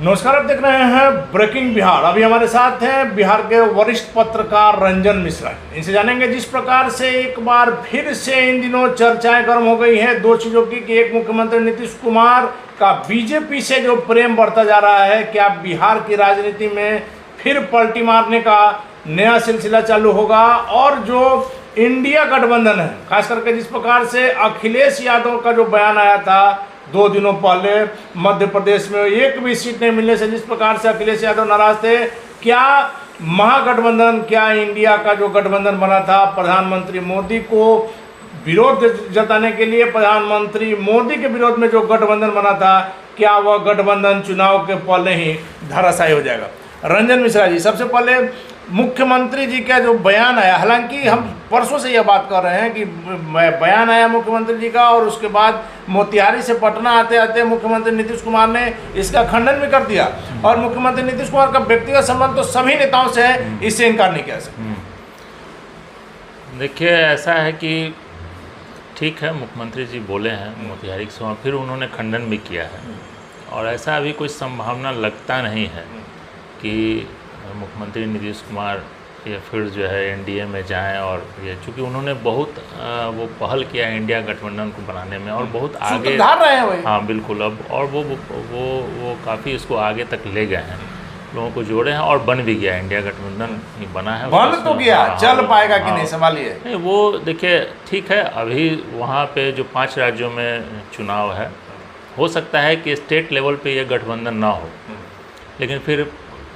नमस्कार, आप देख रहे हैं ब्रेकिंग बिहार। अभी हमारे साथ हैं बिहार के वरिष्ठ पत्रकार रंजन मिश्रा। इनसे जानेंगे जिस प्रकार से एक बार फिर से इन दिनों चर्चाएं गर्म हो गई है दो चीज़ों की कि एक, मुख्यमंत्री नीतीश कुमार का बीजेपी से जो प्रेम बढ़ता जा रहा है, क्या बिहार की राजनीति में फिर पलटी मारने का नया सिलसिला चालू होगा, और जो इंडिया गठबंधन है, खास करके जिस प्रकार से अखिलेश यादव का जो बयान आया था 2 दिनों पहले मध्य प्रदेश में एक भी सीट नहीं मिलने से, जिस प्रकार से अखिलेश यादव नाराज थे, क्या महागठबंधन, क्या इंडिया का जो गठबंधन बना था प्रधानमंत्री मोदी को विरोध जताने के लिए, प्रधानमंत्री मोदी के विरोध में जो गठबंधन बना था, क्या वह गठबंधन चुनाव के पहले ही धराशायी हो जाएगा? रंजन मिश्रा जी, सबसे पहले मुख्यमंत्री जी का जो बयान आया, हालांकि हम परसों से यह बात कर रहे हैं कि बयान आया मुख्यमंत्री जी का, और उसके बाद मोतिहारी से पटना आते आते मुख्यमंत्री नीतीश कुमार ने इसका खंडन भी कर दिया, और मुख्यमंत्री नीतीश कुमार का व्यक्तिगत संबंध तो सभी नेताओं से है, इससे इनकार नहीं किया सकते। देखिए, ऐसा है कि ठीक है, मुख्यमंत्री जी बोले हैं मोतिहारी के समय, फिर उन्होंने खंडन भी किया है, और ऐसा अभी कोई संभावना लगता नहीं है कि मुख्यमंत्री नीतीश कुमार ये फिर जो है एनडीए में जाएं, और ये चूँकि उन्होंने बहुत वो पहल किया है इंडिया गठबंधन को बनाने में, और बहुत आगे रहे हैं वही। हाँ बिल्कुल, अब और वो काफ़ी इसको आगे तक ले गए हैं, लोगों को जोड़े हैं, और बन भी गया इंडिया गठबंधन ही बना है। बन तो गया, चल पाएगा कि नहीं सवाल ये नहीं, वो देखिए ठीक है, अभी वहाँ पे जो 5 राज्यों में चुनाव है, हो सकता है कि स्टेट लेवल पे ये गठबंधन ना हो, लेकिन फिर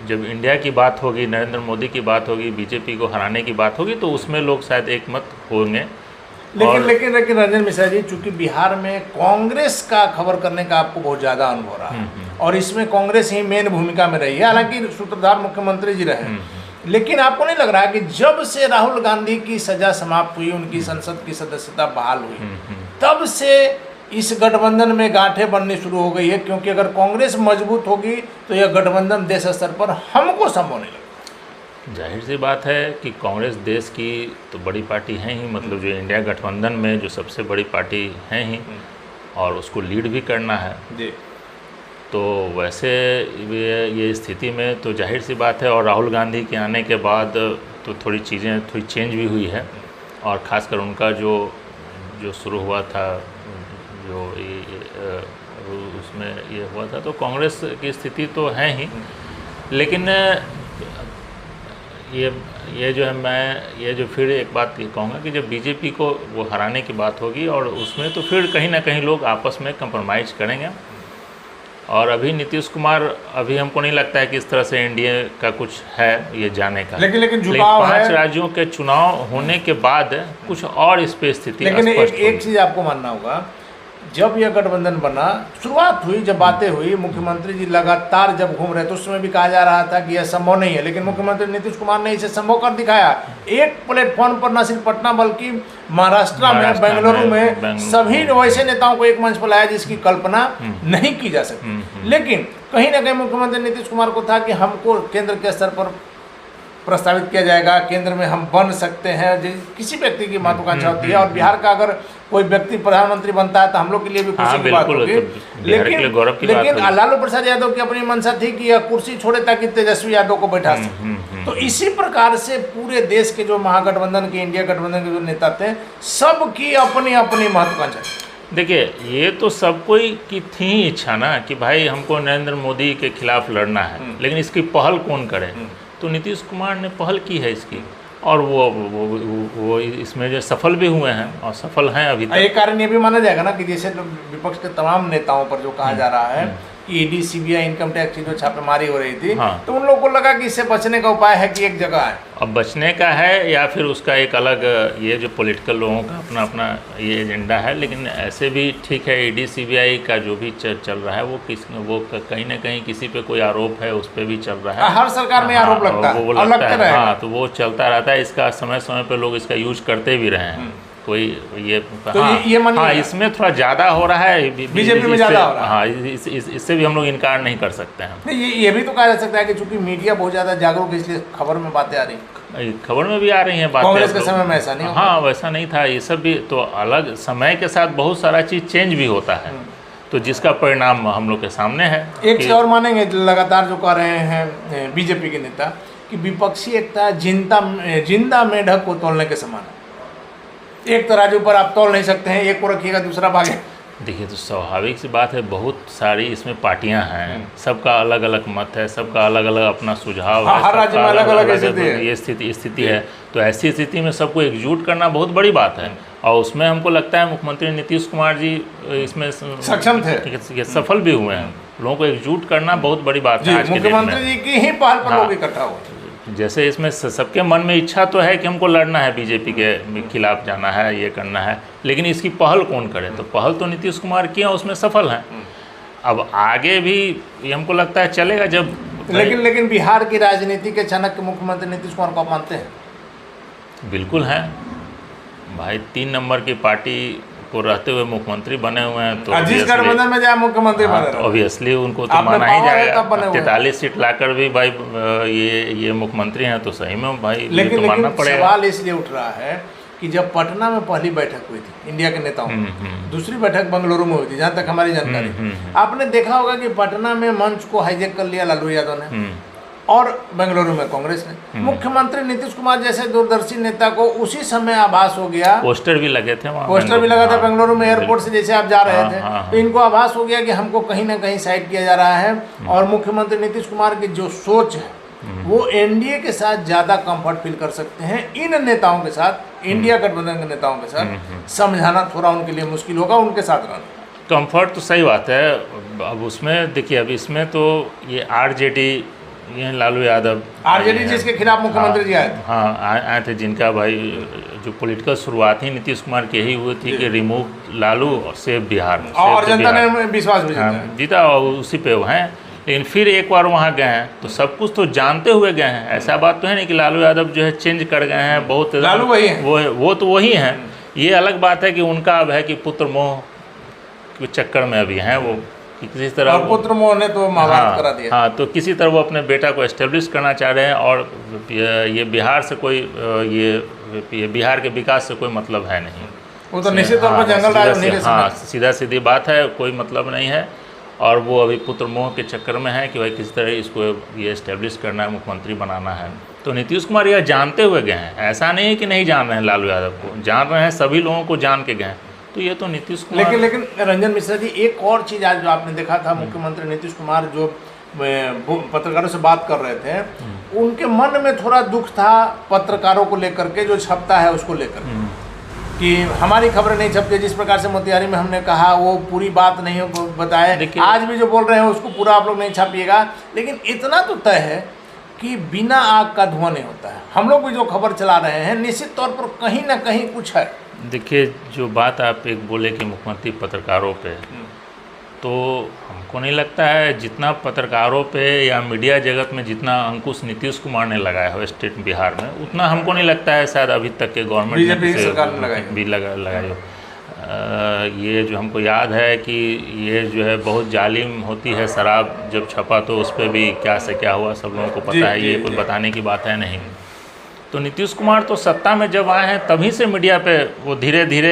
जब इंडिया की बात होगी, नरेंद्र मोदी की बात होगी, बीजेपी को हराने की बात होगी, तो उसमें लोग शायद एकमत होंगे। लेकिन रंजन मिश्रा जी, चूंकि बिहार में कांग्रेस का खबर करने का आपको बहुत ज़्यादा अनुभव रहा है, और इसमें कांग्रेस ही मेन भूमिका में रही है, हालांकि सूत्रधार मुख्यमंत्री जी रहे, लेकिन आपको नहीं लग रहा है कि जब से राहुल गांधी की सजा समाप्त हुई, उनकी संसद की सदस्यता बहाल हुई, तब से इस गठबंधन में गांठें बननी शुरू हो गई है? क्योंकि अगर कांग्रेस मजबूत होगी तो यह गठबंधन देश स्तर पर हमको संभव नहीं लगता। जाहिर सी बात है कि कांग्रेस देश की तो बड़ी पार्टी है ही, मतलब जो इंडिया गठबंधन में जो सबसे बड़ी पार्टी है ही, और उसको लीड भी करना है जी। तो वैसे ये स्थिति में तो जाहिर सी बात है, और राहुल गांधी के आने के बाद तो थोड़ी चीज़ें थोड़ी चेंज भी हुई है, और ख़ासकर उनका जो शुरू हुआ था, जो उसमें ये हुआ था, तो कांग्रेस की स्थिति तो है ही, लेकिन ये जो है, मैं ये जो फिर एक बात ये कहूँगा कि जब बीजेपी को वो हराने की बात होगी, और उसमें तो फिर कहीं ना कहीं लोग आपस में कंप्रोमाइज़ करेंगे, और अभी नीतीश कुमार, अभी हमको नहीं लगता है कि इस तरह से एनडीए का कुछ है ये जाने का, लेकिन झुकाव है। 5 राज्यों के चुनाव होने के बाद कुछ और इस पे स्थिति, लेकिन एक चीज़ आपको मानना होगा, जब यह गठबंधन बना, शुरुआत हुई, जब बातें हुई, मुख्यमंत्री जी लगातार जब घूम रहे, तो उस समय भी कहा जा रहा था कि यह संभव नहीं है, लेकिन मुख्यमंत्री नीतीश कुमार ने इसे संभव कर दिखाया। एक प्लेटफॉर्म पर न सिर्फ पटना बल्कि महाराष्ट्र में, बेंगलुरु में सभी वैसे नेताओं को एक मंच पर लाया जिसकी कल्पना नहीं की जा सकती। लेकिन कहीं ना कहीं मुख्यमंत्री नीतीश कुमार को था कि हमको केंद्र के स्तर पर प्रस्तावित किया जाएगा, केंद्र में हम बन सकते हैं, किसी व्यक्ति की महत्वाकांक्षा होती है, और बिहार का अगर कोई व्यक्ति प्रधानमंत्री बनता है तो हम लोग के लिए भी खुशी की बात होगी। लेकिन लालू प्रसाद यादव की अपनी मंशा थी कि यह कुर्सी छोड़े ताकि तेजस्वी यादव को बैठा सके। तो इसी प्रकार से पूरे देश के जो महागठबंधन के, इंडिया गठबंधन के जो नेता थे, सबकी अपनी अपनी महत्वाकांक्षा। देखिए, ये तो सब कोई की थी इच्छा ना कि भाई हमको नरेंद्र मोदी के खिलाफ लड़ना है, लेकिन इसकी पहल कौन करे? तो नीतीश कुमार ने पहल की है इसकी, और वो इसमें जो सफल भी हुए हैं, और सफल हैं अभी तक। एक कारण ये भी माना जाएगा ना कि जैसे विपक्ष के तमाम नेताओं पर जो कहा जा रहा है कि ईडी, सीबीआई, इनकम टैक्स की जो छापेमारी हो रही थी, तो उन लोगों को लगा कि इससे बचने का उपाय है कि एक जगह है, अब बचने का है, या फिर उसका एक अलग, ये जो पॉलिटिकल लोगों का अपना अपना ये एजेंडा है। लेकिन ऐसे भी ठीक है, ईडी, सीबीआई का जो भी चल रहा है, वो कहीं ना कहीं किसी पे कोई आरोप है, उस पर भी चल रहा है। हर सरकार में आरोप लगता है, हाँ, तो वो चलता रहता है। इसका समय समय पे लोग इसका यूज करते भी रहे हैं। कोई ये तो हाँ, इसमें थोड़ा ज़्यादा हो रहा है, बीजेपी में ज़्यादा हो रहा है। हाँ, इससे भी हम लोग इनकार नहीं कर सकते हैं। नहीं, ये भी तो कहा जा सकता है कि चूंकि मीडिया बहुत ज़्यादा जागरूक है, इसलिए खबर में बातें आ रही, खबर में भी आ रही हैं बातें। कांग्रेस के समय में ऐसा नहीं, हाँ वैसा नहीं था। ये सब भी तो अलग समय के साथ बहुत सारा चीज़ चेंज भी होता है। तो जिसका परिणाम हम लोग के सामने है। एक चीज और मानेंगे, लगातार जो कह रहे हैं बीजेपी के नेता कि विपक्षी एकता जिंदा मेढक को तोलने के समान है। एक तराजू पर आप तोल नहीं सकते हैं, एक को रखिएगा दूसरा भागे। देखिए, तो स्वाभाविक सी बात है, बहुत सारी इसमें पार्टियां हैं, सबका अलग अलग मत है, सबका अलग अलग अपना सुझाव है, हर राज्य में अलग अलग ये स्थिति है। तो ऐसी स्थिति में सबको एकजुट करना बहुत बड़ी बात है, और उसमें हमको लगता है मुख्यमंत्री नीतीश कुमार जी इसमें सक्षम थे, सफल भी हुए हैं। लोगों को एकजुट करना बहुत बड़ी बात है आज के दिन में। मुख्यमंत्री जी की ही पहल पर लोग इकट्ठा हुए। जैसे इसमें सबके मन में इच्छा तो है कि हमको लड़ना है, बीजेपी के खिलाफ जाना है, ये करना है, लेकिन इसकी पहल कौन करे? तो पहल तो नीतीश कुमार किया, उसमें सफल हैं। अब आगे भी ये हमको लगता है चलेगा जब। लेकिन बिहार की राजनीति के चाणक्य मुख्यमंत्री नीतीश कुमार को आप मानते हैं? बिल्कुल हैं भाई, 3 नंबर की पार्टी को रहते हुए मुख्यमंत्री बने हुए हैं, तो जिस गठबंधन में जाए मुख्यमंत्री बने तो ऑब्वियसली उनको तो माना ही जाएगा। 43 सीट लाकर भी भाई ये मुख्यमंत्री हैं, तो सही में भाई लेकिन तो मानना पड़ेगा। सवाल इसलिए उठ रहा है कि जब पटना में पहली बैठक हुई थी इंडिया के नेताओं की, दूसरी बैठक बेंगलुरु में हुई थी, जहाँ तक हमारी जानकारी, आपने देखा होगा कि पटना में मंच को हाईजैक कर लिया लालू यादव ने, और बेंगलुरु में कांग्रेस ने। मुख्यमंत्री नीतीश कुमार जैसे दूरदर्शी नेता को उसी समय आभास हो गया, पोस्टर भी लगे थे वहाँ, पोस्टर भी लगा था बेंगलुरु में, एयरपोर्ट से जैसे आप जा रहे थे, तो इनको आभास हो गया कि हमको कहीं ना कहीं साइड किया जा रहा है। और मुख्यमंत्री नीतीश कुमार की जो सोच है वो एनडीए के साथ ज़्यादा कंफर्ट फील कर सकते हैं। इन नेताओं के साथ, इंडिया गठबंधन के नेताओं के साथ समझाना थोड़ा उनके लिए मुश्किल होगा, उनके साथ रहना। कंफर्ट तो सही बात है। अब उसमें देखिए, अब इसमें तो ये आरजेडी, ये लालू यादव, आरजेडी जिसके खिलाफ मुख्यमंत्री जी आए थे, आए थे, जिनका भाई जो पॉलिटिकल शुरुआत ही नीतीश कुमार की यही हुई थी कि रिमूव लालू और सेव बिहार, और जनता ने विश्वास भी जीता और उसी पे वो हैं। लेकिन फिर एक बार वहाँ गए हैं तो सब कुछ तो जानते हुए गए हैं। ऐसा बात तो है नहीं कि लालू यादव जो है चेंज कर गए हैं, बहुत लालू वही है, वो तो वही हैं। ये अलग बात है कि उनका अब है कि पुत्र मोह के चक्कर में अभी हैं वो, कि किसी तरह, और पुत्र मोह ने तो महाभारत करा दिया। हाँ, तो किसी तरह वो अपने बेटा को एस्टेब्लिश करना चाह रहे हैं, और ये बिहार से कोई ये बिहार के विकास से कोई मतलब है नहीं। वो तो निश्चित तौर पर जंगल राज होने के समय, हाँ, सीधा सीधी बात है, कोई मतलब नहीं है। और वो अभी पुत्र मोह के चक्कर में है कि भाई किसी तरह इसको ये एस्टेब्लिश करना है, मुख्यमंत्री बनाना है। तो नीतीश कुमार यह जानते हुए गए हैं, ऐसा नहीं है कि नहीं जान रहे हैं, लालू यादव को जान रहे हैं, सभी लोगों को जान के गए हैं। तो ये तो नीतीश कुमार। लेकिन रंजन मिश्रा जी, एक और चीज़ आज जो आपने देखा था, मुख्यमंत्री नीतीश कुमार जो पत्रकारों से बात कर रहे थे, उनके मन में थोड़ा दुख था पत्रकारों को लेकर के, जो छपता है उसको लेकर कि हमारी खबरें नहीं छपती। जिस प्रकार से मोतिहारी में हमने कहा वो पूरी बात नहीं बताए, आज भी जो बोल रहे हैं उसको पूरा आप लोग नहीं छापिएगा। लेकिन इतना तो तय है कि बिना आग का धुआं नहीं होता है। हम लोग भी जो खबर चला रहे हैं निश्चित तौर पर कहीं ना कहीं कुछ है। देखिए, जो बात आप एक बोले कि मुख्यमंत्री पत्रकारों पे, तो हमको नहीं लगता है जितना पत्रकारों पे या मीडिया जगत में जितना अंकुश नीतीश कुमार ने लगाया है स्टेट बिहार में, उतना हमको नहीं लगता है शायद अभी तक के गवर्नमेंट ने भी लगाई हो। ये जो हमको याद है कि ये जो है बहुत जालिम होती है शराब, जब छपा तो उस पर भी क्या से क्या हुआ सब लोगों को पता है, ये कोई बताने की बात है नहीं। तो नीतीश कुमार तो सत्ता में जब आए हैं तभी से मीडिया पे वो धीरे धीरे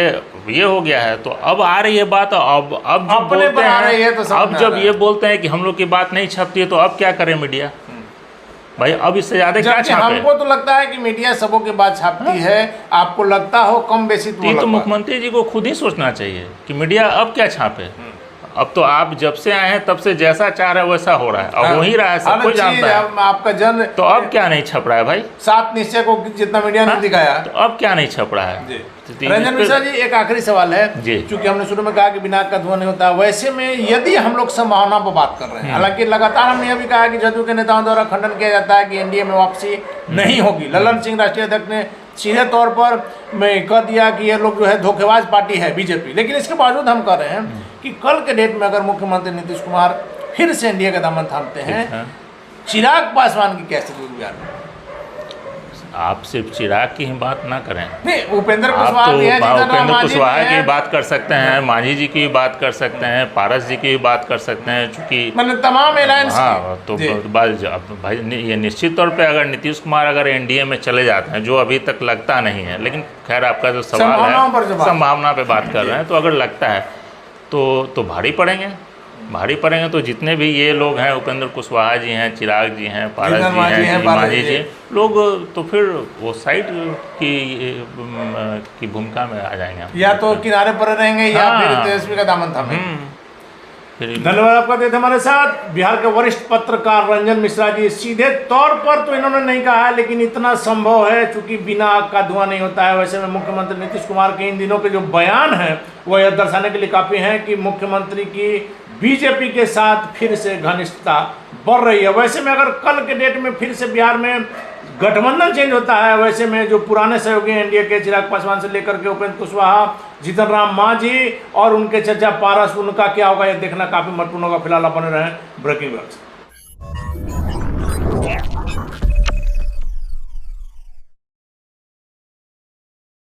ये हो गया है। तो अब आ रही है बात, अब जब बोलते हैं, अब जब ये बोलते हैं कि हम लोग की बात नहीं छपती है, तो अब क्या करें मीडिया भाई? अब इससे ज़्यादा क्या छापे? हमको तो लगता है कि मीडिया सबों की बात छापती है, आपको लगता हो कम बेसी तो मुख्यमंत्री जी को खुद ही सोचना चाहिए कि मीडिया अब क्या छापे। अब तो आप जब से आए हैं तब से जैसा चाह रहे हैं वैसा हो रहा है, अब वही रहा है, सब कोई जानता है आपका जन। तो अब क्या नहीं छप रहा है भाई? 7 निश्चय को जितना मीडिया ने दिखाया, तो अब क्या नहीं छप रहा है? रंजन मिश्रा जी, एक आखिरी सवाल है, क्योंकि हमने शुरू में कहा कि बिना का धुआं नहीं होता, वैसे में यदि हम लोग संभावना पर बात कर रहे हैं, हालांकि लगातार हमने यह भी कहा कि जदयू के नेताओं द्वारा खंडन किया जाता है कि एनडीए में वापसी नहीं होगी। ललन सिंह राष्ट्रीय अध्यक्ष ने सीधे तौर पर कह दिया कि ये लोग जो है धोखेबाज पार्टी है बीजेपी। लेकिन इसके बावजूद हम कह रहे हैं कि कल के डेट में अगर मुख्यमंत्री नीतीश कुमार फिर से एनडीए का दामन थामते हैं, चिराग पासवान की क्या स्थिति बिहार में? आप सिर्फ चिराग की ही बात ना करें, नहीं, उपेंद्र कुशवाहा की बात कर सकते हैं, मांझी जी की बात कर सकते हैं, पारस जी की बात कर सकते हैं, चूँकि तमाम एलायंस। हाँ, तो भाई ये निश्चित तौर पे अगर नीतीश कुमार अगर एनडीए में चले जाते हैं, जो अभी तक लगता नहीं है, लेकिन खैर आपका जो सवाल है संभावना पे बात कर रहे हैं, तो अगर लगता है तो भारी पड़ेंगे। तो जितने भी ये लोग हैं, उपेंद्र कुशवाहा जी हैं, चिराग जी हैं, पारस जी हैं, मांझी जी लोग, तो फिर वो साइड की भूमिका में आ जाएंगे, या तो किनारे पर रहेंगे या फिर तेजस्वी का दामन थामेंगे। धन्यवाद आपका देते हमारे साथ बिहार के वरिष्ठ पत्रकार रंजन मिश्रा जी। सीधे तौर पर तो इन्होंने नहीं कहा है, लेकिन इतना संभव है, चूंकि बिना आग का धुआं नहीं होता है। वैसे में मुख्यमंत्री नीतीश कुमार के इन दिनों के जो बयान है वो यह दर्शाने के लिए काफी हैं कि मुख्यमंत्री की बीजेपी के साथ फिर से घनिष्ठता बढ़ रही है। वैसे में अगर कल के डेट में फिर से बिहार में गठबंधन चेंज होता है, वैसे में जो पुराने सहयोगी एनडीए के चिराग पासवान से लेकर के उपेंद्र कुशवाहा, जीतन राम मांझी और उनके चचा पारस, उनका क्या होगा ये देखना काफी महत्वपूर्ण होगा। फिलहाल बने रहे ब्रेकिंग न्यूज।